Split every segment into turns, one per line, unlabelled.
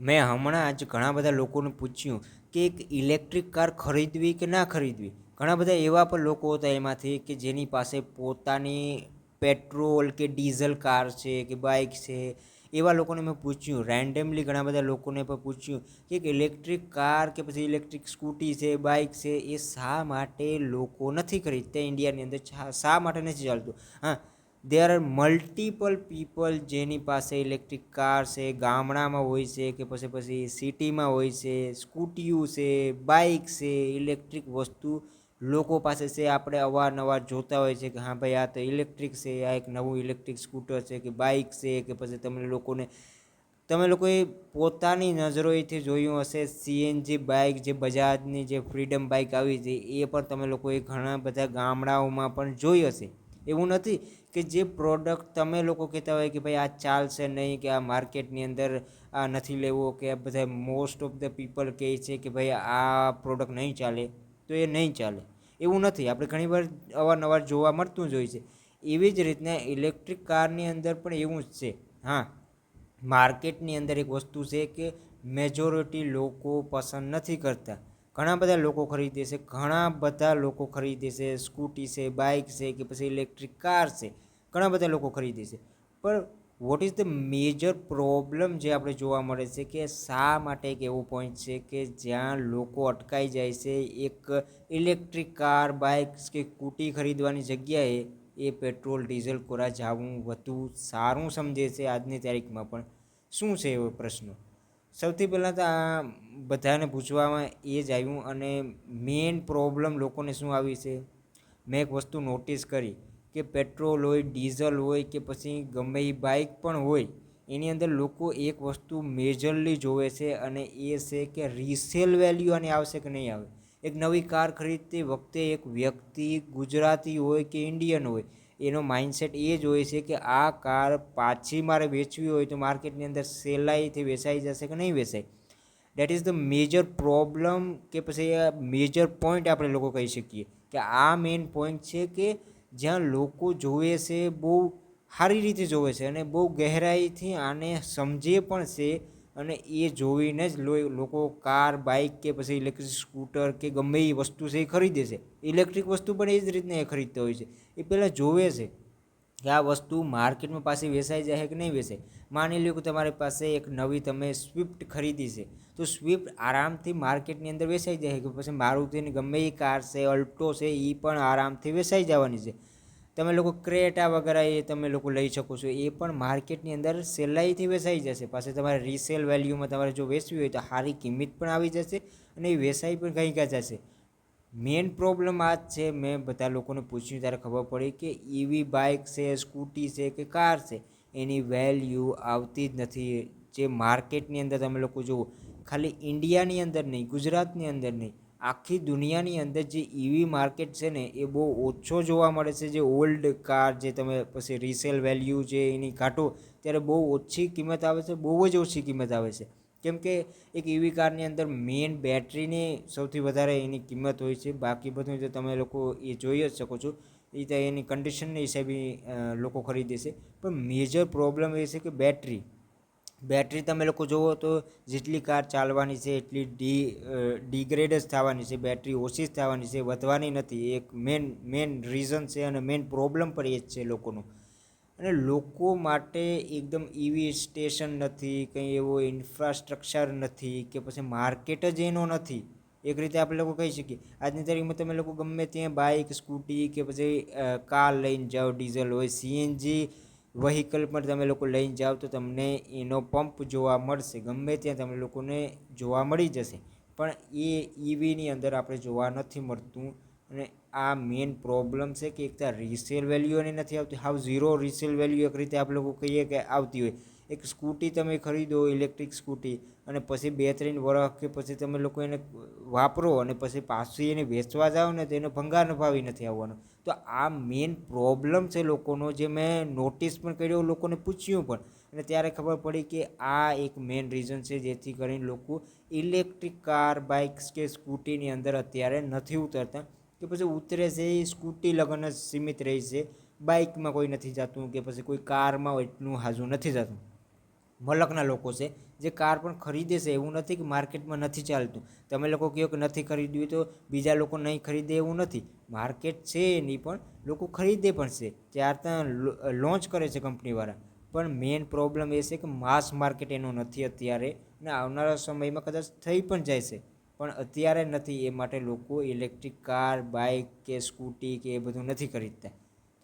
મેં હમણાં જ ઘણા બધા લોકોને પૂછ્યું કે એક ઇલેક્ટ્રિક કાર ખરીદવી કે ના ખરીદવી. ઘણા બધા એવા પણ લોકો હતા એમાંથી કે જેની પાસે પોતાની પેટ્રોલ કે ડીઝલ કાર છે કે બાઇક છે. એવા લોકોને મેં પૂછ્યું, રેન્ડમલી ઘણા બધા લોકોને પણ પૂછ્યું કે એક ઇલેક્ટ્રિક કાર કે પછી ઇલેક્ટ્રિક સ્કૂટી છે, બાઇક છે, એ શા માટે લોકો નથી ખરીદતા ઇન્ડિયાની અંદર, શા માટે નથી ચાલતું. હા, દેર આર મલ્ટિપલ પીપલ જેની પાસે ઇલેક્ટ્રિક કાર છે, ગામડામાં હોય છે કે પછી સિટીમાં હોય છે, સ્કૂટીઓ છે, બાઇક છે, ઇલેક્ટ્રિક વસ્તુ લોકો પાસે છે. આપણે અવારનવાર જોતા હોય છે કે હા ભાઈ આ તો ઇલેક્ટ્રિક છે, આ એક નવું ઇલેક્ટ્રિક સ્કૂટર છે કે બાઇક છે કે પછી તમે લોકોએ પોતાની નજરોથી જોયું હશે સીએનજી બાઇક, જે બજાજની જે ફ્રીડમ બાઇક આવી છે એ પણ તમે લોકોએ ઘણા બધા ગામડાઓમાં પણ જોઈ હશે. એવું નથી કે જે પ્રોડક્ટ તમે લોકો કહેતા હોય કે ભાઈ આ ચાલશે નહીં, કે આ માર્કેટની અંદર આ નથી લેવો, કે આ બધા મોસ્ટ ઓફ ધ પીપલ કહે છે કે ભાઈ આ પ્રોડક્ટ નહીં ચાલે, તો એ નહીં ચાલે. એવું નથી, આપણે ઘણીવાર અવારનવાર જોવા મળતું જ હોય છે. એવી જ રીતના ઇલેક્ટ્રિક કારની અંદર પણ એવું જ છે. હા, માર્કેટની અંદર એક વસ્તુ છે કે મેજોરિટી લોકો પસંદ નથી કરતા. ઘણા બધા લોકો ખરીદે છે, ઘણા બધા લોકો ખરીદે છે સ્કૂટી છે, બાઇક છે કે પછી ઇલેક્ટ્રિક કાર છે, ઘણા બધા લોકો ખરીદે છે. પણ what is the major problem જે આપણે જોવા મળે છે કે શા માટે એક એવો પોઈન્ટ છે કે જ્યાં લોકો અટકાઈ જાય છે એક ઇલેક્ટ્રિક કાર, બાઇક કે સ્કૂટી ખરીદવાની જગ્યાએ એ પેટ્રોલ, ડીઝલ કોરા જવું વધુ સારું સમજે છે આજની તારીખમાં. પણ શું છે એવો પ્રશ્ન? સૌથી પહેલાં તો આ બધાને પૂછવામાં એ જ આવ્યું, અને મેઇન પ્રોબ્લેમ લોકોને શું આવી છે, મેં એક વસ્તુ નોટિસ કરી કે પેટ્રોલ હોય, ડીઝલ હોય કે પછી ગમે એ બાઇક પણ હોય, એની અંદર લોકો એક વસ્તુ મેજરલી જોવે છે, અને એ છે કે રિસેલ વેલ્યુ આની આવશે કે નહીં આવે. એક નવી કાર ખરીદતી વખતે એક વ્યક્તિ ગુજરાતી હોય કે ઇન્ડિયન હોય, એનો માઇન્ડસેટ એ જ હોય છે કે આ કાર પાછી મારે વેચવી હોય તો માર્કેટની અંદર સહેલાઈથી વેચાઈ જશે કે નહીં વેચાય. That is the major problem, કે પછી મેજર પોઈન્ટ આપણે લોકો કહી શકીએ કે આ મેઇન પોઈન્ટ છે કે જ્યાં લોકો જોવે છે, બહુ સારી રીતે જોવે છે અને બહુ ગહેરાઈથી આને સમજે પણ છે, અને એ જોઈને જ લોકો કાર, બાઇક કે પછી ઇલેક્ટ્રિક સ્કૂટર કે ગમે એ વસ્તુ છે એ ખરીદે છે. ઇલેક્ટ્રિક વસ્તુ પણ એ જ રીતના એ ખરીદતા હોય છે. એ પહેલાં જોવે છે કે આ વસ્તુ માર્કેટમાં પાછી વેચાઈ જાય કે નહીં વેચાય. માની લો કે તમારી પાસે એક નવી તમે સ્વિફ્ટ ખરીદી છે, તો સ્વિફ્ટ આરામથી માર્કેટની અંદર વેચાઈ જાય કે પછી મારુતિની ગમે એ કાર છે, અલ્ટો છે, એ પણ આરામથી વેચાઈ જવાની છે. તમે લોકો ક્રેટા વગેરે એ તમે લોકો લઈ શકો છો, એ પણ માર્કેટની અંદર સહેલાઈથી વેચાઈ જશે. પાછી તમારે રિસેલ વેલ્યુમાં તમારે જો વેચવી હોય તો સારી કિંમત પણ આવી જશે અને એ વેચાઈ પણ કંઈ કાં જશે. મેઇન પ્રોબ્લેમ આ જ છે. મેં બધા લોકોને પૂછ્યું ત્યારે ખબર પડી કે ઈવી બાઇક છે, સ્કૂટી છે કે કાર છે, એની વેલ્યુ આવતી જ નથી. જે માર્કેટની અંદર તમે લોકો જુઓ, ખાલી ઇન્ડિયાની અંદર નહીં, ગુજરાતની અંદર નહીં, આખી દુનિયાની અંદર જે ઈવી માર્કેટ છે ને એ બહુ ઓછો જોવા મળે છે. જે ઓલ્ડ કાર જે તમે પછી રિસેલ વેલ્યુ જે એની કાઢો ત્યારે બહુ ઓછી કિંમત આવે છે, બહુ જ ઓછી કિંમત આવે છે. કેમ કે એક ઈવી કારની અંદર મેઇન બેટરીની સૌથી વધારે એની કિંમત હોય છે. બાકી બધું તો તમે લોકો એ જોઈ જ શકો છો, એ તો એની કન્ડિશનની હિસાબે લોકો ખરીદે છે. પણ મેજર પ્રોબ્લેમ એ છે કે બેટરી તમે લોકો જુઓ તો જેટલી કાર ચાલવાની છે એટલી ડિગ્રેડ જ થવાની છે, બેટરી ઓછી જ થવાની છે, વધવાની નથી. એક મેન રીઝન છે અને મેન પ્રોબ્લેમ પણ એ જ છે લોકોનું. અને લોકો માટે એકદમ ઈવી સ્ટેશન નથી, કંઈ એવો ઇન્ફ્રાસ્ટ્રક્ચર નથી, કે પછી માર્કેટ જ એનો નથી. એક રીતે આપણે લોકો કહી શકીએ આજની તારીખમાં તમે લોકો ગમે ત્યાં બાઇક, સ્કૂટી કે પછી કાર લઈને જાઓ, ડીઝલ હોય, સીએનજી વ્હીકલ પર તમે લોકો લઈને જાઓ તો તમને એનો પંપ જોવા મળશે, ગમે ત્યાં તમે લોકોને જોવા મળી જશે. પણ એ ઈવીની અંદર આપણે જોવા નથી મળતું. અને આ મેઇન પ્રોબ્લેમ છે કે એક તો રિસેલ વેલ્યુ એની નથી આવતી, હાવ ઝીરો રિસેલ વેલ્યુ એક રીતે આપણે લોકો કહીએ કે આવતી હોય. એક સ્કૂટી તમે ખરીદો, ઇલેક્ટ્રિક સ્કૂટી, અને પછી 2-3 વર્ષ કે પછી તમે લોકો એને વાપરો અને પછી પાછી એને વેચવા જાઓ ને તો એનો ભંગાર ભાવી નથી આવવાનો. તો આ મેઇન પ્રોબ્લેમ છે લોકોનો, જે મેં નોટિસ પણ કર્યો, લોકોને પૂછ્યું પણ, અને ત્યારે ખબર પડી કે આ એક મેઇન રીઝન છે જેથી કરીને લોકો ઇલેક્ટ્રિક કાર, બાઇક્સ કે સ્કૂટીની અંદર અત્યારે નથી ઉતરતા. કે પછી ઉતરે છે એ સ્કૂટી લગન જ સીમિત રહી છે, બાઇકમાં કોઈ નથી જતું કે પછી કોઈ કારમાં એટલું હાજુ નથી જતું. મલકના લોકો છે જે કાર પણ ખરીદે છે. એવું નથી કે માર્કેટમાં નથી ચાલતું. તમે લોકો કહો કે નથી ખરીદવી તો બીજા લોકો નહીં ખરીદે એવું નથી. માર્કેટ છે એની પણ લોકો ખરીદે પણ છે. ત્યાં લોન્ચ કરે છે કંપનીવાળા. પણ મેઇન પ્રોબ્લેમ એ છે કે માસ માર્કેટ એનું નથી અત્યારે, અને આવનારા સમયમાં કદાચ થઈ પણ જાય છે, પણ અત્યારે નથી. એ માટે લોકો ઇલેક્ટ્રિક કાર, બાઇક કે સ્કૂટી કે એ બધું નથી ખરીદતા.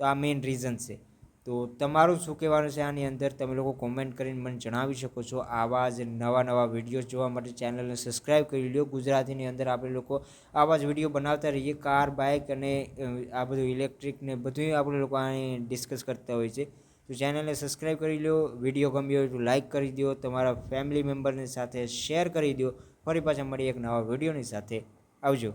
તો આ મેઇન રીઝન છે. તો તમારું શું કહેવાનું છે આની અંદર? તમે લોકો કોમેન્ટ કરીને મને જણાવી શકો છો. આવા જ નવા વિડીયો જોવા માટે ચેનલને સબસ્ક્રાઈબ કરી લો. ગુજરાતીની અંદર આપણે લોકો આવા જ વિડીયો બનાવતા રહીએ. કાર, બાઇક અને આ બધું ઇલેક્ટ્રિક ને બધું આપણે લોકો અહીં ડિસ્કસ કરતા હોય છે. તો ચેનલને સબસ્ક્રાઈબ કરી લો. વિડીયો ગમ્યો હોય તો લાઇક કરી દો. તમારા ફેમિલી મેમ્બરની સાથે શેર કરી દો. ફરી પાછા મળીએ એક નવા વિડીયોની સાથે. આવજો.